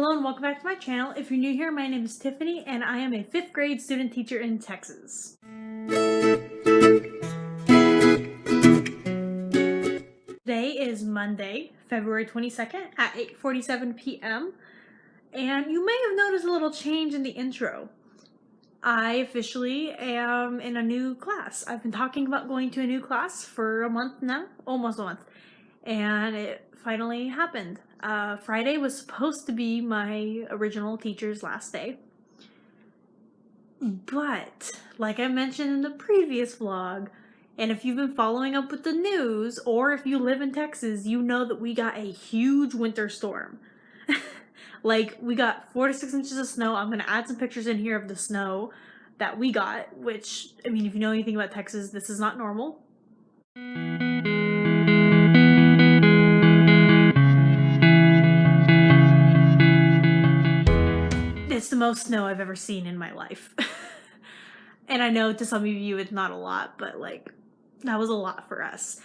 Hello and welcome back to my channel. If you're new here, my name is Tiffany and I am a 5th grade student teacher in Texas. Today is Monday, February 22nd at 8:47 p.m. and you may have noticed a little change in the intro. I officially am in a new class. I've been talking about going to a new class for a month now, almost a month, and it finally happened. Friday was supposed to be my original teacher's last day. But, like I mentioned in the previous vlog, and if you've been following up with the news, or if you live in Texas, you know that we got a huge winter storm. Like, we got 4 to 6 inches of snow. I'm going to add some pictures in here of the snow that we got, which, I mean, if you know anything about Texas, this is not normal. It's the most snow I've ever seen in my life. And I know to some of you it's not a lot, but like, that was a lot for us.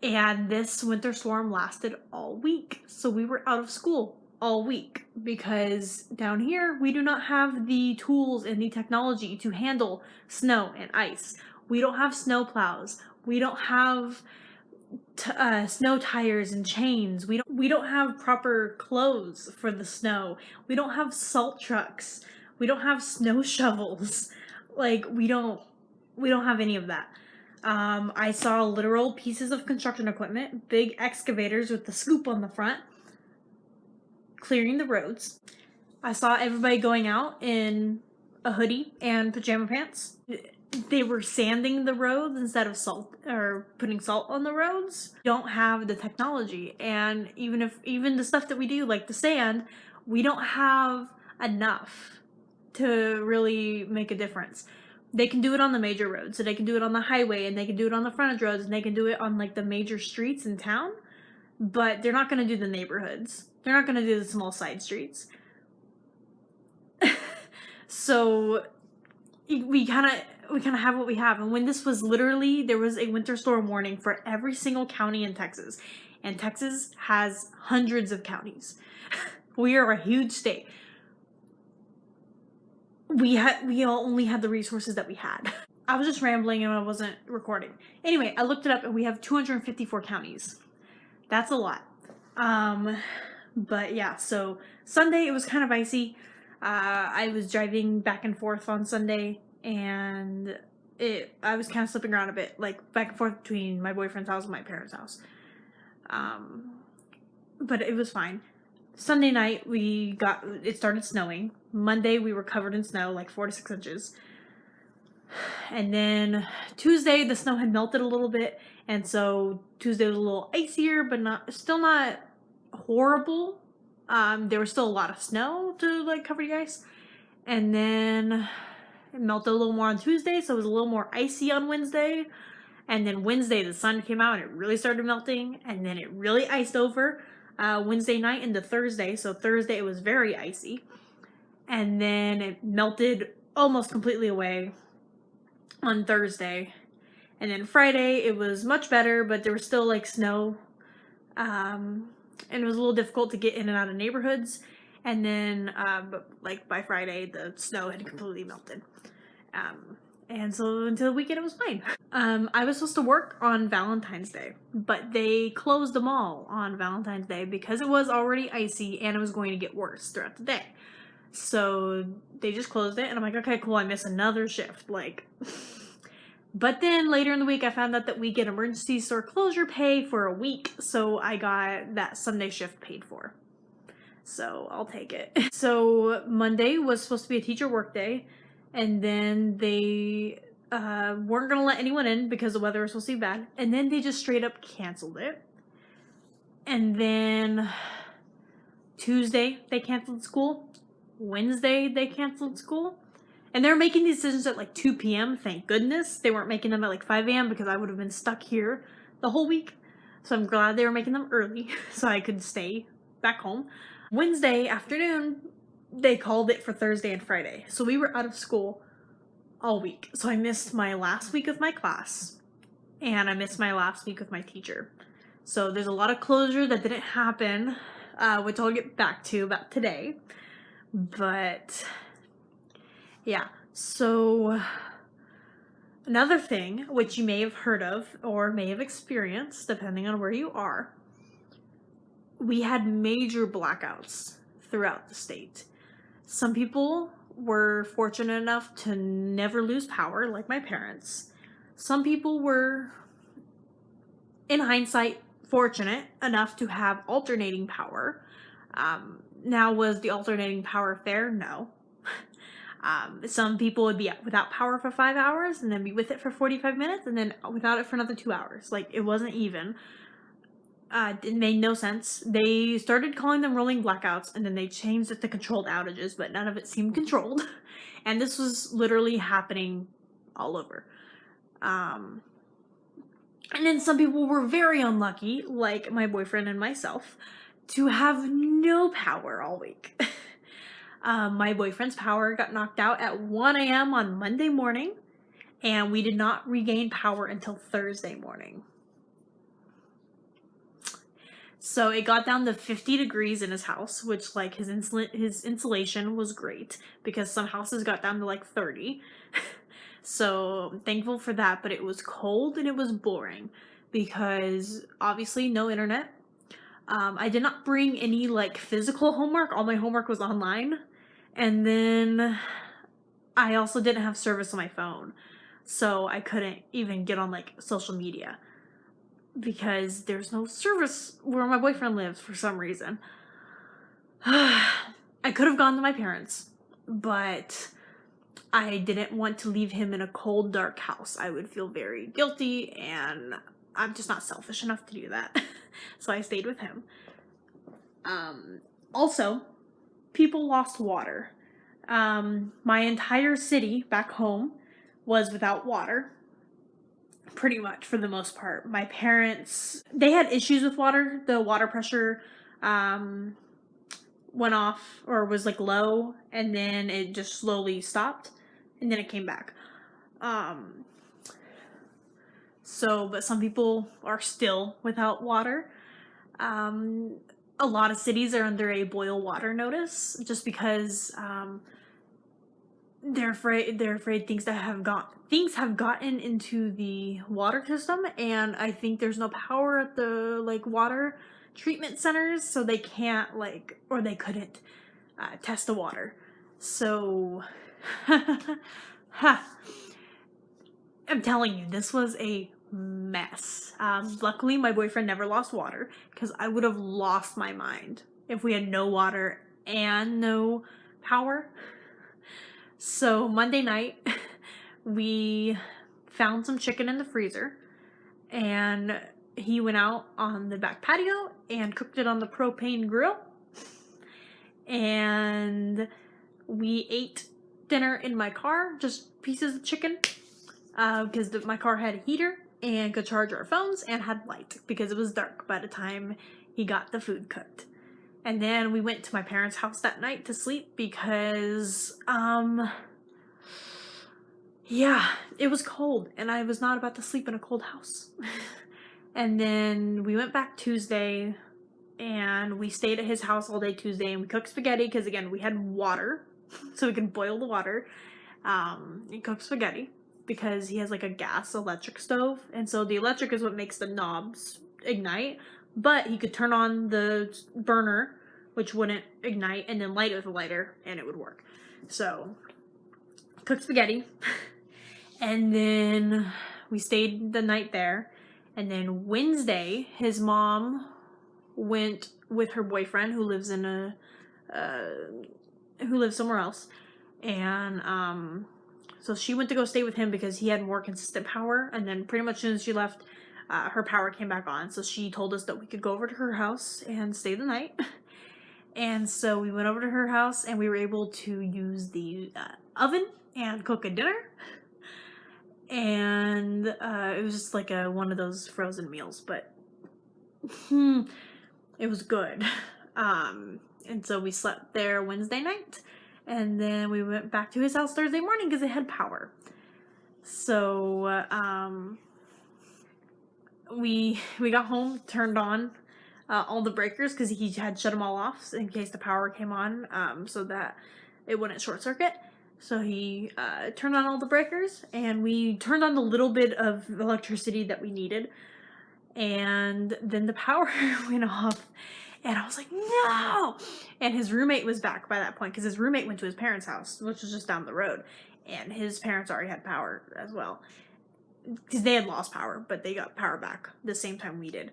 And this winter storm lasted all week. So we were out of school all week because down here we do not have the tools and the technology to handle snow and ice. We don't have snow plows. We don't have snow tires and chains. We don't have proper clothes for the snow. We don't have salt trucks. We don't have snow shovels. Like, we don't have any of that. I saw literal pieces of construction equipment, big excavators with the scoop on the front, clearing the roads. I saw everybody going out in a hoodie and pajama pants. They were sanding the roads instead of salt, or putting salt on the roads. We don't have the technology, and even the stuff that we do, like the sand, we don't have enough to really make a difference. They can do it on the major roads, so they can do it on the highway, and they can do it on the frontage roads, and they can do it on like the major streets in town, but they're not going to do the neighborhoods. They're not going to do the small side streets. So we kind of have what we have. And when this was literally, there was a winter storm warning for every single county in Texas, and Texas has hundreds of counties. We are a huge state. We all only had the resources that we had. I was just rambling and I wasn't recording. Anyway, I looked it up and we have 254 counties. That's a lot. But yeah, so Sunday it was kind of icy. I was driving back and forth on Sunday and I was kind of slipping around a bit, like back and forth between my boyfriend's house and my parents' house. But it was fine. Sunday night it started snowing. Monday we were covered in snow, like 4 to 6 inches. And then Tuesday the snow had melted a little bit, and so Tuesday was a little icier, but still not horrible. There was still a lot of snow to like cover the ice. And then it melted a little more on Tuesday, so it was a little more icy on Wednesday. And then Wednesday the sun came out and it really started melting, and then it really iced over Wednesday night into Thursday. So Thursday it was very icy, and then it melted almost completely away on Thursday. And then Friday it was much better, but there was still like snow, and it was a little difficult to get in and out of neighborhoods. And then but like by Friday the snow had completely melted, and so until the weekend it was fine. I was supposed to work on Valentine's Day, but they closed the mall on Valentine's Day because it was already icy and it was going to get worse throughout the day. So they just closed it, and I'm like, okay, cool, I miss another shift, like. But then later in the week I found out that we get emergency store closure pay for a week, so I got that Sunday shift paid for. So I'll take it. So Monday was supposed to be a teacher work day, and then they weren't going to let anyone in because the weather was supposed to be bad, and then they just straight up canceled it. And then Tuesday they canceled school. Wednesday they canceled school. And they're making these decisions at like 2 p.m. Thank goodness. They weren't making them at like 5 a.m. because I would have been stuck here the whole week. So I'm glad they were making them early so I could stay back home. Wednesday afternoon, they called it for Thursday and Friday. So we were out of school all week. So I missed my last week of my class, and I missed my last week with my teacher. So there's a lot of closure that didn't happen which I'll get back to about today. But yeah, so another thing which you may have heard of or may have experienced, depending on where you are, we had major blackouts throughout the state. Some people were fortunate enough to never lose power, like my parents. Some people were, in hindsight, fortunate enough to have alternating power. Now, was the alternating power fair? No. Some people would be without power for 5 hours and then be with it for 45 minutes and then without it for another 2 hours. Like, it wasn't even. It made no sense. They started calling them rolling blackouts and then they changed it to controlled outages, but none of it seemed controlled. And this was literally happening all over. And then some people were very unlucky, like my boyfriend and myself, to have no power all week. My boyfriend's power got knocked out at 1 a.m. on Monday morning, and we did not regain power until Thursday morning. So it got down to 50 degrees in his house, which, like, his insulation was great, because some houses got down to like 30. So I'm thankful for that, but it was cold and it was boring because obviously no internet. I did not bring any like physical homework. All my homework was online. And then I also didn't have service on my phone. So I couldn't even get on like social media because there's no service where my boyfriend lives for some reason. I could have gone to my parents, but I didn't want to leave him in a cold, dark house. I would feel very guilty, and I'm just not selfish enough to do that. So I stayed with him. Also, people lost water. My entire city back home was without water, pretty much for the most part. My parents, they had issues with water. The water pressure went off or was like low, and then it just slowly stopped. And then it came back. But some people are still without water. A lot of cities are under a boil water notice just because they're afraid things have gotten into the water system, and I think there's no power at the like water treatment centers, so they can't or they couldn't test the water. So I'm telling you, this was a mess. Luckily, my boyfriend never lost water because I would have lost my mind if we had no water and no power. So Monday night, we found some chicken in the freezer, and he went out on the back patio and cooked it on the propane grill. And we ate dinner in my car, just pieces of chicken, because my car had a heater and could charge our phones and had light because it was dark by the time he got the food cooked. And then we went to my parents' house that night to sleep because, it was cold and I was not about to sleep in a cold house. And then we went back Tuesday and we stayed at his house all day Tuesday, and we cooked spaghetti because, again, we had water, so we could boil the water. And cook spaghetti because he has like a gas electric stove, and so the electric is what makes the knobs ignite, but he could turn on the burner, which wouldn't ignite, and then light it with a lighter and it would work. So cooked spaghetti. And then we stayed the night there, and then Wednesday his mom went with her boyfriend who lives somewhere else, and so she went to go stay with him because he had more consistent power. And then pretty much as soon as she left, her power came back on. So she told us that we could go over to her house and stay the night. And so we went over to her house and we were able to use the oven and cook a dinner. And it was just like one of those frozen meals, but it was good. And so we slept there Wednesday night. And then we went back to his house Thursday morning because it had power. So we got home, turned on all the breakers because he had shut them all off in case the power came on, so that it wouldn't short circuit. So he turned on all the breakers, and we turned on the little bit of electricity that we needed. And then the power went off, and I was like, no! And his roommate was back by that point, because his roommate went to his parents' house, which was just down the road. And his parents already had power as well. Because they had lost power, but they got power back the same time we did.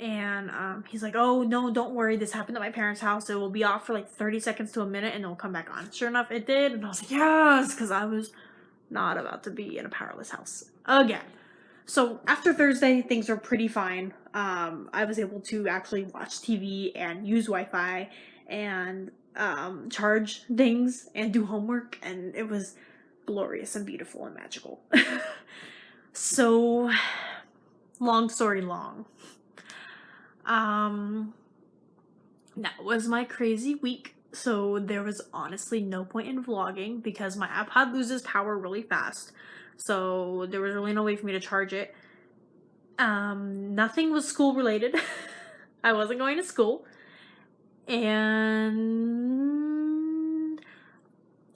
And he's like, oh, no, don't worry. This happened at my parents' house. It will be off for like 30 seconds to a minute, and it'll come back on. Sure enough, it did. And I was like, yes, because I was not about to be in a powerless house again. So after Thursday, things were pretty fine. I was able to actually watch TV and use Wi-Fi and charge things and do homework, and it was glorious and beautiful and magical. So, long story long. That was my crazy week. So there was honestly no point in vlogging because my iPod loses power really fast. So there was really no way for me to charge it. Nothing was school related. I wasn't going to school. And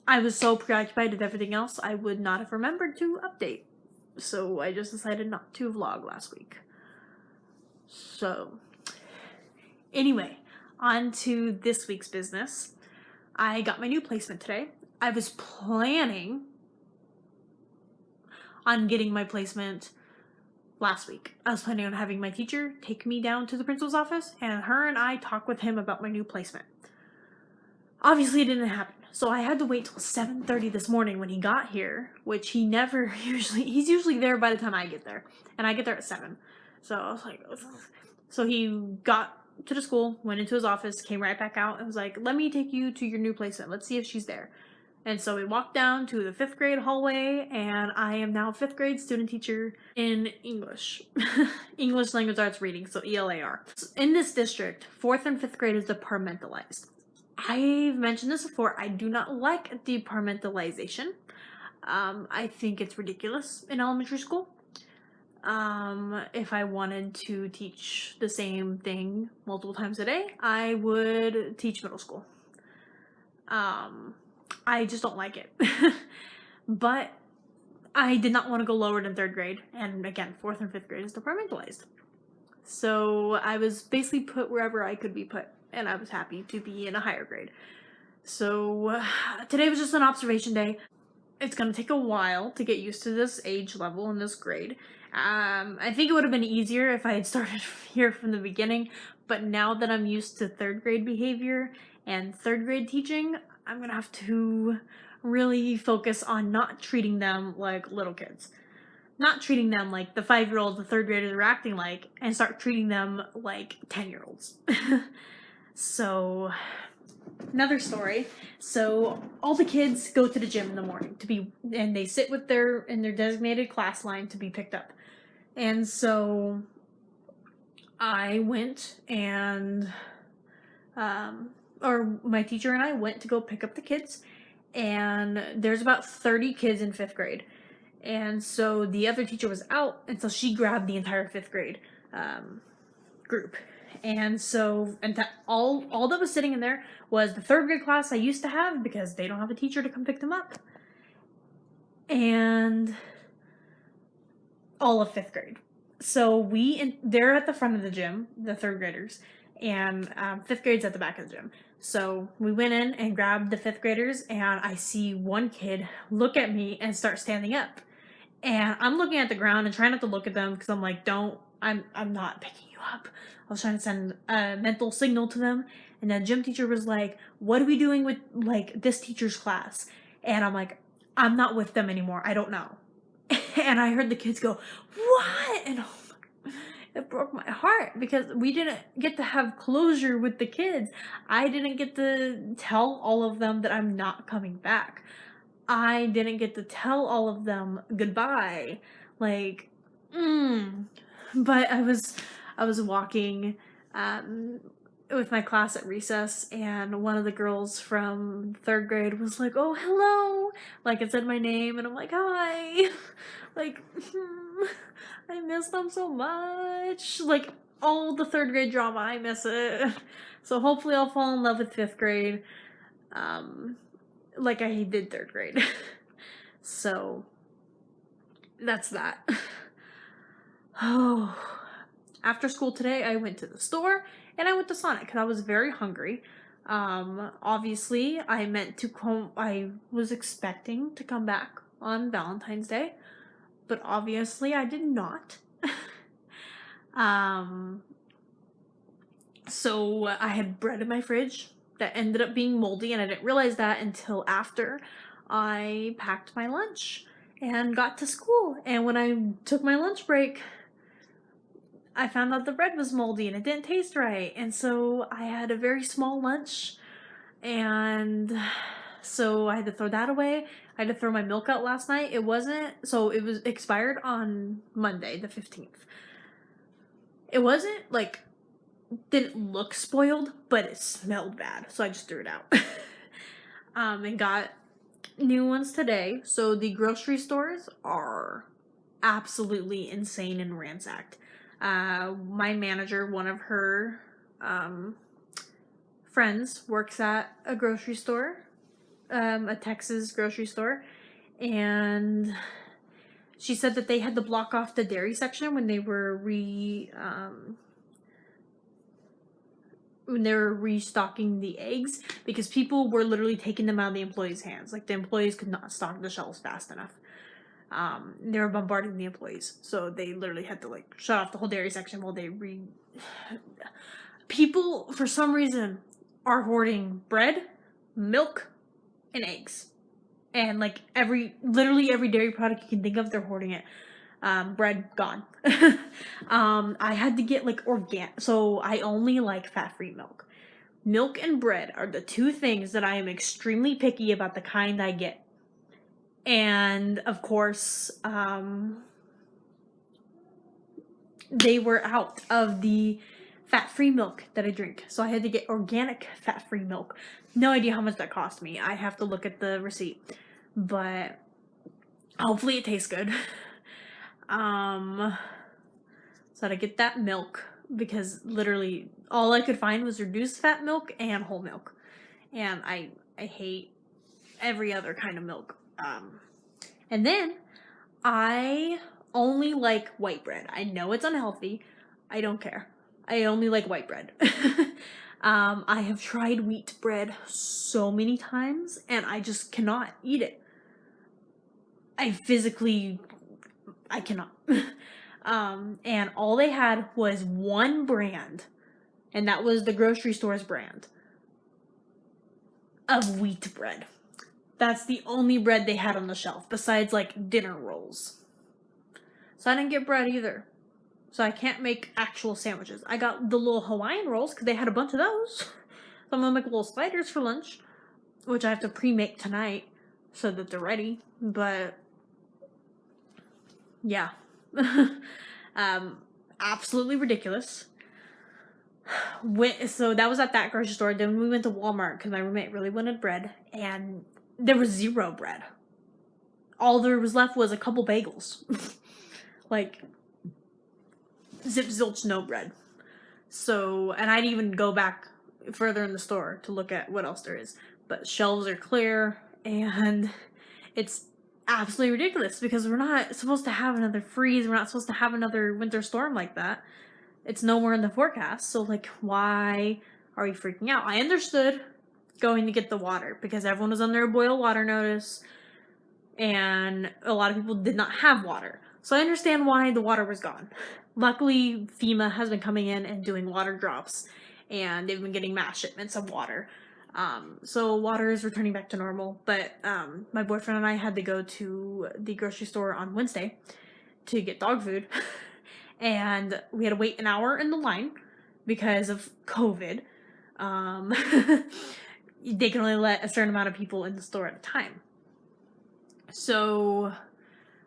I was so preoccupied with everything else, I would not have remembered to update. So I just decided not to vlog last week. So, anyway, on to this week's business. I got my new placement today. I was planning on getting my placement last week. I was planning on having my teacher take me down to the principal's office and her and I talk with him about my new placement. Obviously, it didn't happen. So I had to wait till 7:30 this morning when he got here, which he never he's usually there by the time I get there. And I get there at 7. So I was like, so he got to the school, went into his office, came right back out and was like, let me take you to your new placement. Let's see if she's there. And so we walked down to the 5th grade hallway, and I am now 5th grade student teacher in English. English Language Arts Reading, so ELAR. In this district, 4th and 5th grade is departmentalized. I've mentioned this before, I do not like departmentalization. I think it's ridiculous in elementary school. If I wanted to teach the same thing multiple times a day, I would teach middle school. I just don't like it. But I did not want to go lower than 3rd grade. And again, 4th and 5th grade is departmentalized. So I was basically put wherever I could be put. And I was happy to be in a higher grade. So today was just an observation day. It's going to take a while to get used to this age level and this grade. I think it would have been easier if I had started here from the beginning. But now that I'm used to 3rd grade behavior and 3rd grade teaching, I'm going to have to really focus on not treating them like little kids. Not treating them like the 5-year-olds the 3rd graders are acting like, and start treating them like 10-year-olds. So, another story. So, all the kids go to the gym in the morning and they sit in their designated class line to be picked up. And so, I went and, my teacher and I went to go pick up the kids, and there's about 30 kids in 5th grade. And so the other teacher was out, and so she grabbed the entire 5th grade group. And so, all that was sitting in there was the 3rd grade class I used to have because they don't have a teacher to come pick them up. And all of 5th grade. So they're at the front of the gym, the 3rd graders, and 5th grade's at the back of the gym. So we went in and grabbed the 5th graders, and I see one kid look at me and start standing up. And I'm looking at the ground and trying not to look at them because I'm like, I'm not picking you up. I was trying to send a mental signal to them. And the gym teacher was like, what are we doing with like this teacher's class? And I'm like, I'm not with them anymore. I don't know. And I heard the kids go, what? And it broke my heart because we didn't get to have closure with the kids. I didn't get to tell all of them that I'm not coming back. I didn't get to tell all of them goodbye. Like, But I was walking with my class at recess, and one of the girls from 3rd grade was like, oh, hello. Like, it said my name, and I'm like, hi. Like, I miss them so much. Like, all the 3rd grade drama. I miss it. So hopefully I'll fall in love with 5th grade. Like I did 3rd grade. So that's that. Oh, after school today, I went to the store and I went to Sonic because I was very hungry. Obviously, I was expecting to come back on Valentine's Day, but obviously I did not. So I had bread in my fridge that ended up being moldy, and I didn't realize that until after I packed my lunch and got to school. And when I took my lunch break, I found out the bread was moldy and it didn't taste right. And so I had a very small lunch, and so I had to throw that away. I had to throw my milk out last night. It was expired on Monday, the 15th. It wasn't like, didn't look spoiled, but it smelled bad. So I just threw it out. And got new ones today. So the grocery stores are absolutely insane and ransacked. My manager, one of her friends, works at a grocery store, a Texas grocery store, and she said that they had to block off the dairy section when they were restocking the eggs, because people were literally taking them out of the employees' hands. Like, the employees could not stock the shelves fast enough. They were bombarding the employees, so they literally had to like shut off the whole dairy section while they People, for some reason, are hoarding bread, milk, and eggs, and like literally every dairy product you can think of, they're hoarding it. Bread gone. I had to get like organic, so I only like fat-free milk. Milk and bread are the 2 things that I am extremely picky about the kind I get. And of course, they were out of the fat-free milk that I drink. So I had to get organic fat-free milk. No idea how much that cost me. I have to look at the receipt. But hopefully it tastes good. So to get that milk, because literally all I could find was reduced fat milk and whole milk. And I hate every other kind of milk. And then I only like white bread. I know it's unhealthy. I don't care. I only like white bread. I have tried wheat bread so many times and I just cannot eat it. I cannot. And all they had was one brand, and that was the grocery store's brand of wheat bread. That's the only bread they had on the shelf, besides like dinner rolls. So I didn't get bread either. So I can't make actual sandwiches. I got the little Hawaiian rolls because they had a bunch of those. So I'm gonna make little sliders for lunch, which I have to pre-make tonight so that they're ready. But yeah. Absolutely ridiculous. So that was at that grocery store. Then we went to Walmart because my roommate really wanted bread, and there was 0 bread. All there was left was a couple bagels. Like, zip zilch, no bread. So, and I'd even go back further in the store to look at what else there is. But shelves are clear, and it's absolutely ridiculous because we're not supposed to have another freeze. We're not supposed to have another winter storm like that. It's nowhere in the forecast. So, like, why are we freaking out? I understood going to get the water because everyone was under a boil water notice and a lot of people did not have water. So I understand why the water was gone. Luckily, FEMA has been coming in and doing water drops, and they've been getting mass shipments of water. So water is returning back to normal, but my boyfriend and I had to go to the grocery store on Wednesday to get dog food, and we had to wait an hour in the line because of COVID. They can only let a certain amount of people in the store at a time. So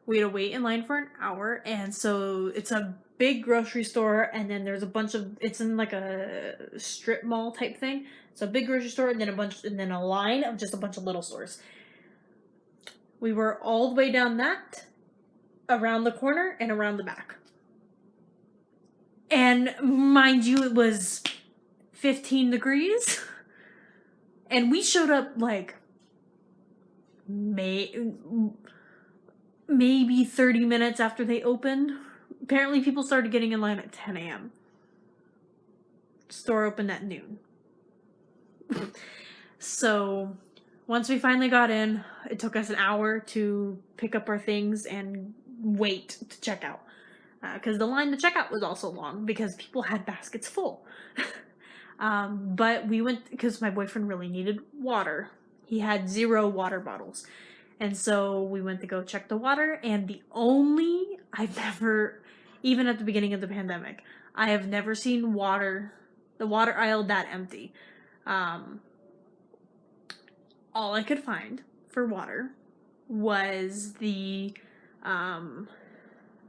we had to wait in line for an hour, and so it's a big grocery store, and then there's a bunch of, it's in like a strip mall type thing. So a big grocery store, and then a line of just a bunch of little stores. We were all the way down that, around the corner, and around the back. And mind you, it was 15 degrees. And we showed up like maybe 30 minutes after they opened. Apparently people started getting in line at 10 a.m. Store opened at noon. So once we finally got in, it took us an hour to pick up our things and wait to check out. Because the line to check out was also long because people had baskets full. But we went because my boyfriend really needed water. He had 0 water bottles. And so we went to go check the water, and I've never, even at the beginning of the pandemic, I have never seen the water aisle that empty. All I could find for water was the,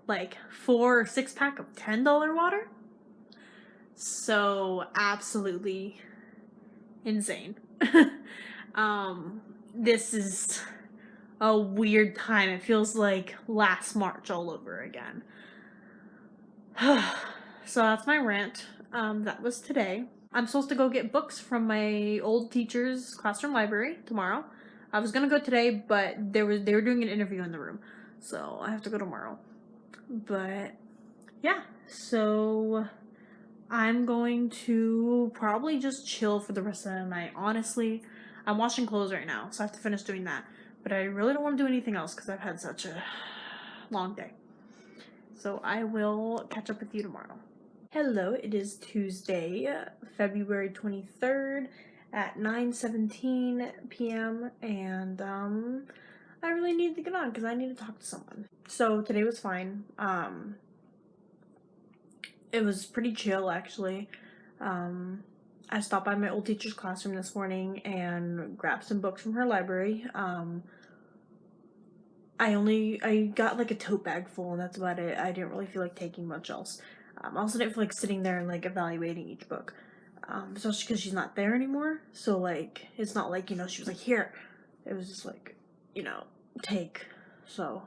like 4 or 6 pack of $10 water. So absolutely insane. This is a weird time. It feels like last March all over again. So that's my rant. That was today. I'm supposed to go get books from my old teacher's classroom library tomorrow. I was gonna go today, but they were doing an interview in the room, so I have to go tomorrow. But yeah, so I'm going to probably just chill for the rest of the night. Honestly, I'm washing clothes right now, so I have to finish doing that. But I really don't want to do anything else because I've had such a long day. So I will catch up with you tomorrow. Hello, it is Tuesday, February 23rd at 9:17 p.m. and I really need to get on because I need to talk to someone. So today was fine. It was pretty chill actually. I stopped by my old teacher's classroom this morning and grabbed some books from her library. I got like a tote bag full and that's about it. I didn't really feel like taking much else. I also didn't feel like sitting there and like evaluating each book. Especially because she's not there anymore. So like, it's not like, she was like, here. It was just like, take. So,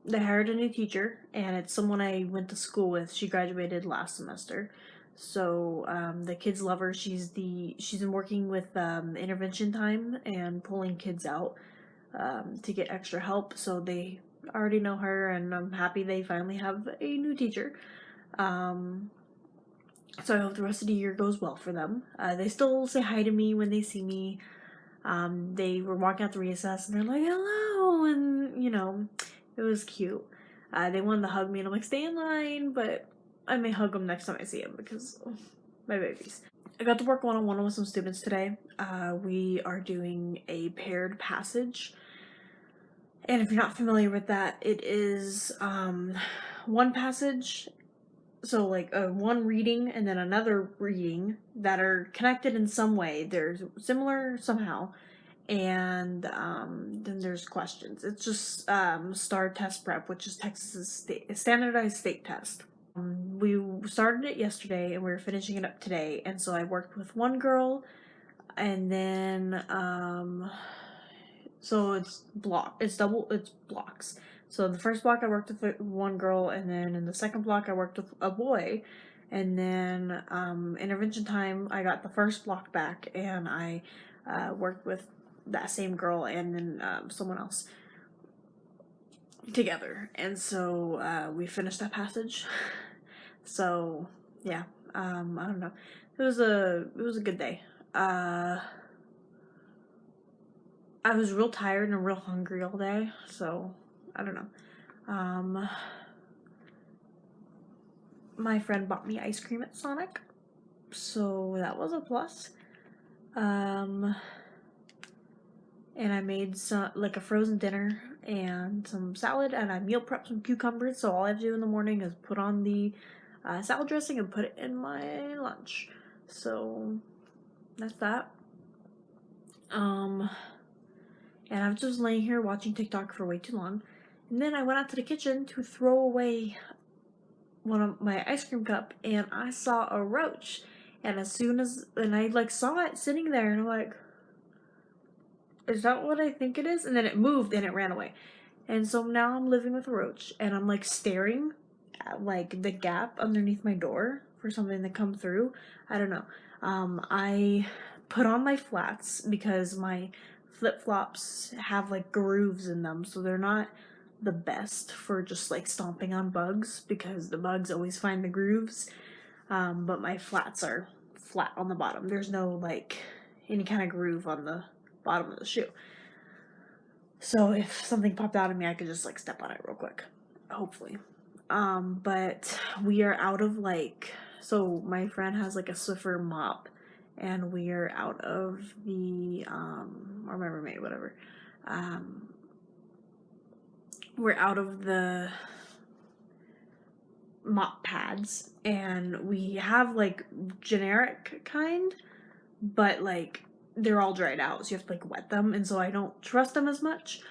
they hired a new teacher, and it's someone I went to school with. She graduated last semester. So the kids love her. She's been working with intervention time and pulling kids out to get extra help. So they already know her, and I'm happy they finally have a new teacher. So I hope the rest of the year goes well for them. They still say hi to me when they see me. They were walking out the recess and they're like, hello, and it was cute. They wanted to hug me and I'm like, stay in line, but I may hug them next time I see them because my babies. I got to work one-on-one with some students today. We are doing a paired passage. And if you're not familiar with that, it is one passage, so like one reading and then another reading that are connected in some way. They're similar somehow. And then there's questions. It's just STAR test prep, which is Texas's standardized state test. We started it yesterday and we were finishing it up today. And so I worked with one girl, and then so it's blocks. So the first block I worked with one girl, and then in the second block I worked with a boy. And then intervention time, I got the first block back, and I worked with that same girl and then someone else together. And so we finished that passage. So yeah, I don't know. It was a good day. I was real tired and real hungry all day, so I don't know. My friend bought me ice cream at Sonic, so that was a plus. And I made a frozen dinner and some salad, and I meal prepped some cucumbers, so all I have to do in the morning is put on the salad dressing and put it in my lunch. So that's that. And I was just laying here watching TikTok for way too long, and then I went out to the kitchen to throw away one of my ice cream cup, and I saw a roach, and I saw it sitting there, and I'm like, is that what I think it is? And then it moved and it ran away. And so now I'm living with a roach, and I'm like staring like the gap underneath my door for something to come through. I don't know. I put on my flats because my flip-flops have like grooves in them, so they're not the best for just like stomping on bugs because the bugs always find the grooves. But my flats are flat on the bottom. There's no like any kind of groove on the bottom of the shoe. So if something popped out of me, I could just like step on it real quick, hopefully. But we are out of like, so my friend has like a Swiffer mop, and we are out of the, or my roommate, whatever. We're out of the mop pads, and we have like generic kind, but like they're all dried out, so you have to like wet them, and so I don't trust them as much.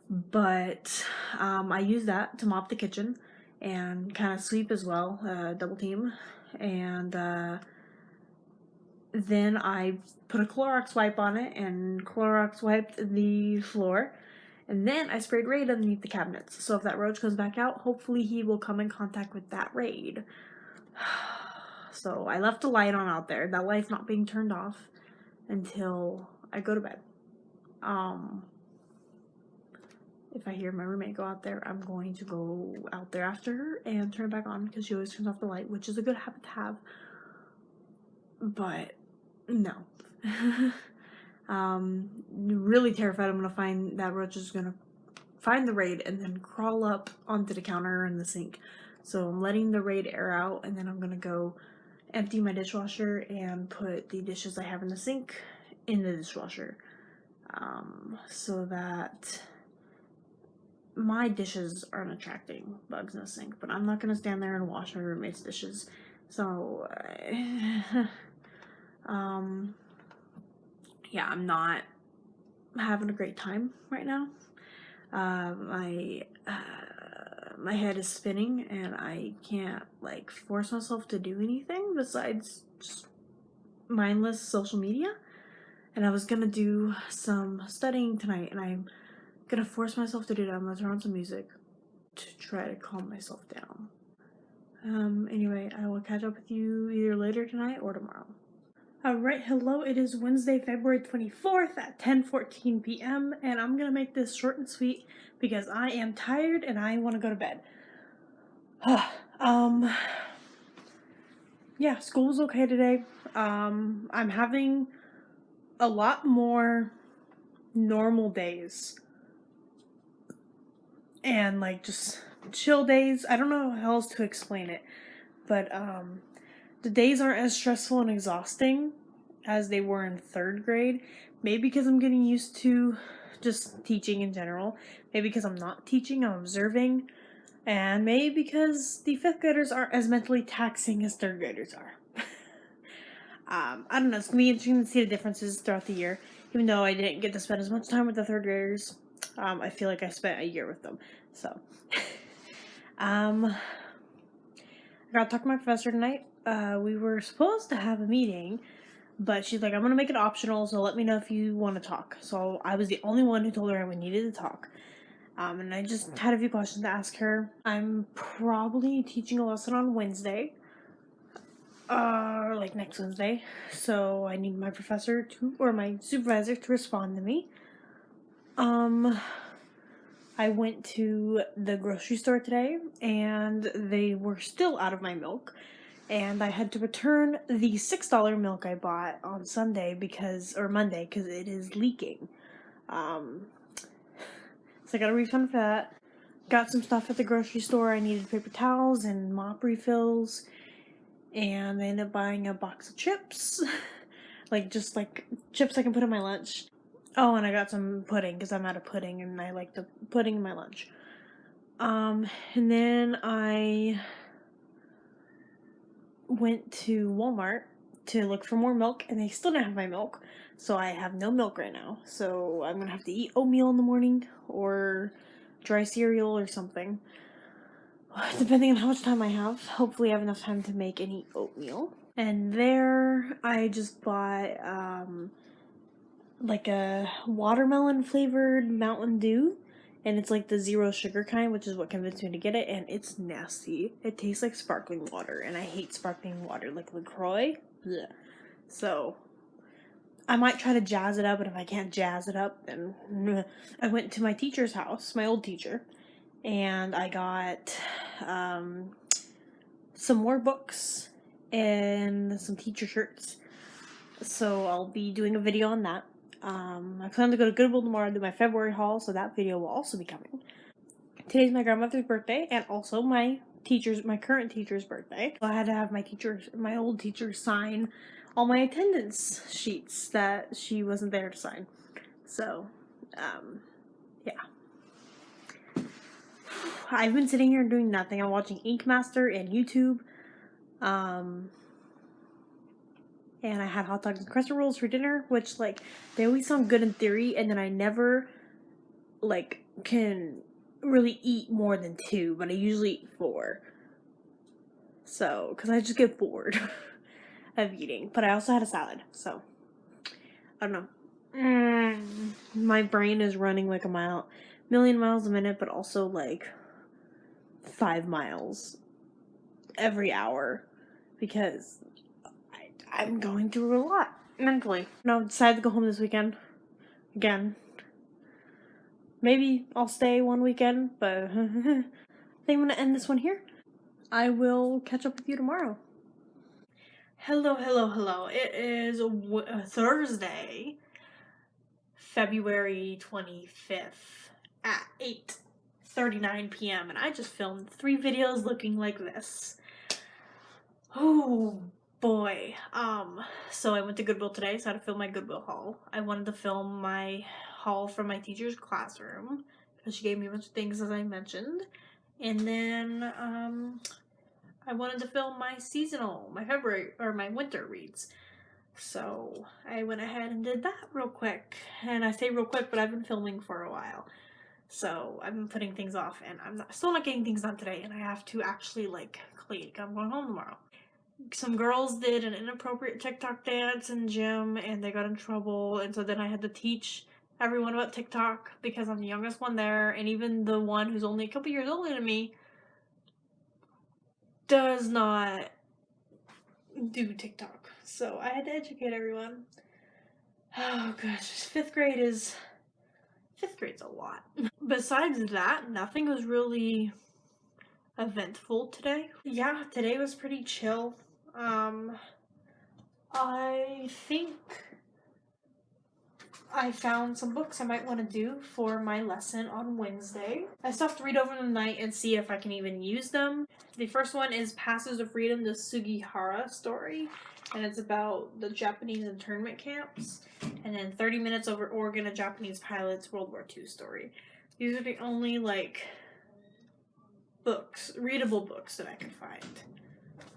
But I use that to mop the kitchen and kind of sweep as well, double team. And then I put a Clorox wipe on it and Clorox wiped the floor. And then I sprayed Raid underneath the cabinets. So if that roach comes back out, hopefully he will come in contact with that Raid. So I left a light on out there. That light's not being turned off until I go to bed. If I hear my roommate go out there, I'm going to go out there after her and turn it back on because she always turns off the light, which is a good habit to have. But no. Really terrified I'm gonna find that roach is gonna find the Raid and then crawl up onto the counter and the sink. So I'm letting the Raid air out, and then I'm gonna go empty my dishwasher and put the dishes I have in the sink in the dishwasher, so that my dishes aren't attracting bugs in the sink. But I'm not gonna stand there and wash my roommate's dishes. So yeah, I'm not having a great time right now. My head is spinning, and I can't like force myself to do anything besides just mindless social media. And I was gonna do some studying tonight, and I'm gonna force myself to do that. I'm gonna turn on some music to try to calm myself down. Anyway, I will catch up with you either later tonight or tomorrow. Alright, hello, it is Wednesday, February 24th at 10:14 p.m. and I'm gonna make this short and sweet because I am tired and I want to go to bed. Yeah, school was okay today. I'm having a lot more normal days and like just chill days. I don't know how else to explain it, but the days aren't as stressful and exhausting as they were in 3rd grade. Maybe because I'm getting used to just teaching in general. Maybe because I'm not teaching, I'm observing. And maybe because the 5th graders aren't as mentally taxing as 3rd graders are. I don't know, it's going to be interesting to see the differences throughout the year. Even though I didn't get to spend as much time with the 3rd graders, I feel like I spent a year with them. So, I got to talk to my professor tonight. We were supposed to have a meeting, but she's like, I'm going to make it optional, so let me know if you want to talk. So I was the only one who told her I needed to talk. And I just had a few questions to ask her. I'm probably teaching a lesson on Wednesday. Like next Wednesday. So I need my professor to, or my supervisor to respond to me. I went to the grocery store today, and they were still out of my milk. And I had to return the $6 milk I bought on Monday because it is leaking. So I got a refund for that. Got some stuff at the grocery store. I needed paper towels and mop refills. And I ended up buying a box of chips. just chips I can put in my lunch. Oh, and I got some pudding because I'm out of pudding and I like the pudding in my lunch. And then I went to Walmart to look for more milk, and they still didn't have my milk. So I have no milk right now. So I'm going to have to eat oatmeal in the morning or dry cereal or something. Depending on how much time I have. Hopefully I have enough time to make and eat oatmeal. And there I just bought like a watermelon flavored Mountain Dew. and it's like the zero sugar kind, which is what convinced me to get it, and it's nasty. It tastes like sparkling water, and I hate sparkling water, like LaCroix. Blech. So I might try to jazz it up, and if I can't jazz it up, then I went to my teacher's house, my old teacher, and I got some more books and some teacher shirts. So I'll be doing a video on that. I plan to go to Goodwill tomorrow and do my February haul, so that video will also be coming. Today's my grandmother's birthday, and also my current teacher's birthday. So I had to have my old teacher sign all my attendance sheets that she wasn't there to sign. So, yeah. I've been sitting here doing nothing. I'm watching Ink Master and YouTube. And I had hot dogs and crescent rolls for dinner, which, like, they always sound good in theory, and then I never, like, can really eat more than 2, but I usually eat 4. So, because I just get bored of eating. But I also had a salad, so, I don't know. My brain is running like a million miles a minute, but also, like, 5 miles every hour, because I'm going through a lot mentally. Now I decided to go home this weekend. Again. Maybe I'll stay one weekend, but I think I'm going to end this one here. I will catch up with you tomorrow. Hello. It is Thursday, February 25th at 8:39 p.m. and I just filmed 3 videos looking like this. Oh boy. So I went to Goodwill today, so I had to film my Goodwill haul. I wanted to film my haul from my teacher's classroom because she gave me a bunch of things, as I mentioned. And then I wanted to film my my winter reads. So I went ahead and did that real quick. And I say real quick, but I've been filming for a while. So I've been putting things off, and I'm still not getting things done today, and I have to actually, like, click. I'm going home tomorrow. Some girls did an inappropriate TikTok dance in gym, and they got in trouble, and so then I had to teach everyone about TikTok because I'm the youngest one there, and even the one who's only a couple years older than me does not do TikTok. So I had to educate everyone. Oh gosh, 5th grade's a lot. Besides that, nothing was really eventful today. Yeah, today was pretty chill. I think I found some books I might want to do for my lesson on Wednesday. I still have to read over them tonight and see if I can even use them. The first one is Passes of Freedom, the Sugihara story, and it's about the Japanese internment camps. And then 30 Minutes Over Oregon, a Japanese pilot's World War II story. These are the only, like, readable books that I could find.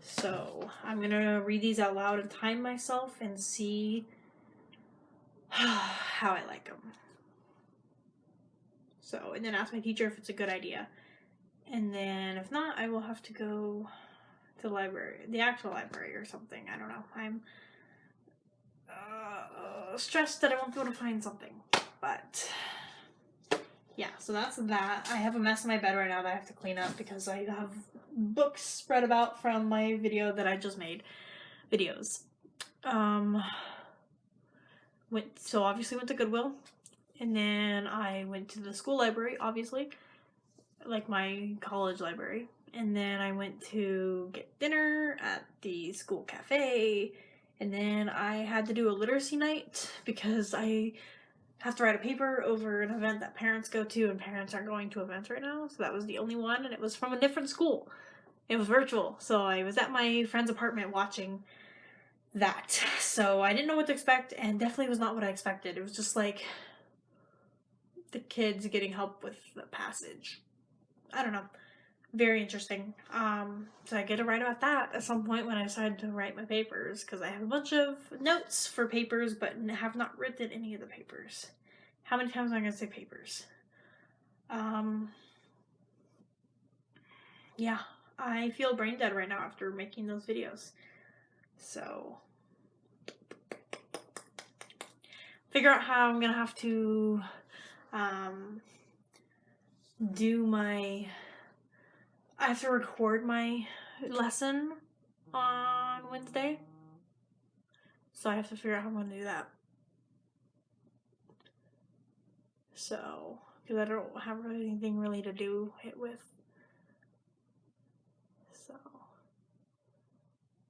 So I'm gonna read these out loud and time myself and see how I like them. So, and then ask my teacher if it's a good idea. And then if not, I will have to go to the actual library or something. I don't know. I'm stressed that I won't be able to find something. But yeah, so that's that. I have a mess in my bed right now that I have to clean up because I have books spread about from my video that I just made. Videos. Obviously went to Goodwill. And then I went to the school library, obviously. Like my college library. And then I went to get dinner at the school cafe. And then I had to do a literacy night because I have to write a paper over an event that parents go to, and parents aren't going to events right now. So that was the only one, and it was from a different school. It was virtual. So I was at my friend's apartment watching that. So I didn't know what to expect, and definitely was not what I expected. It was just like the kids getting help with the passage. I don't know. Very interesting. So I get to write about that at some point when I decide to write my papers, because I have a bunch of notes for papers, but have not written any of the papers. How many times am I going to say papers? Yeah, I feel brain dead right now after making those videos. So, figure out how I'm going to have to, I have to record my lesson on Wednesday. So I have to figure out how I'm going to do that. So, because I don't have anything really to do it with. So,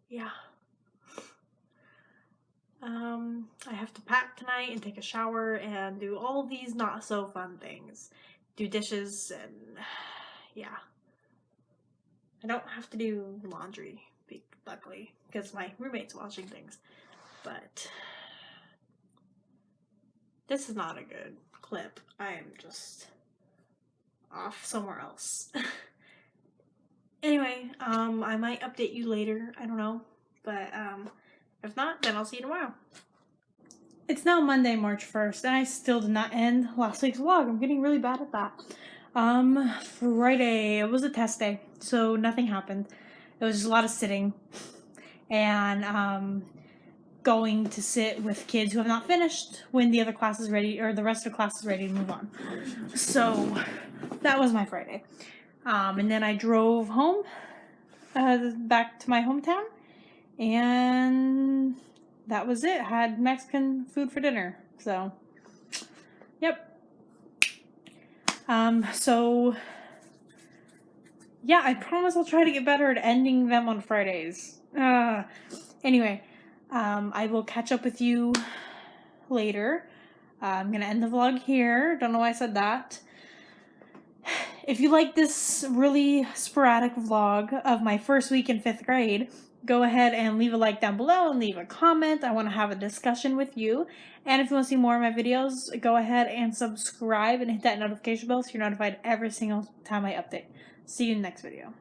yeah. I have to pack tonight and take a shower and do all these not so fun things. Do dishes and, yeah. I don't have to do laundry, luckily, because my roommate's washing things. But this is not a good clip. I am just off somewhere else. Anyway, I might update you later. I don't know. But if not, then I'll see you tomorrow. It's now Monday, March 1st, and I still did not end last week's vlog. I'm getting really bad at that. Friday, it was a test day, so nothing happened. It was just a lot of sitting and going to sit with kids who have not finished when the other class is ready, or the rest of the class is ready to move on. So that was my Friday. And then I drove home, back to my hometown, and that was it. I had Mexican food for dinner. So, yep. So, yeah, I promise I'll try to get better at ending them on Fridays. Anyway, I will catch up with you later. I'm going to end the vlog here. Don't know why I said that. If you like this really sporadic vlog of my first week in 5th grade, go ahead and leave a like down below and leave a comment. I want to have a discussion with you. And if you want to see more of my videos, go ahead and subscribe and hit that notification bell so you're notified every single time I update. See you in the next video.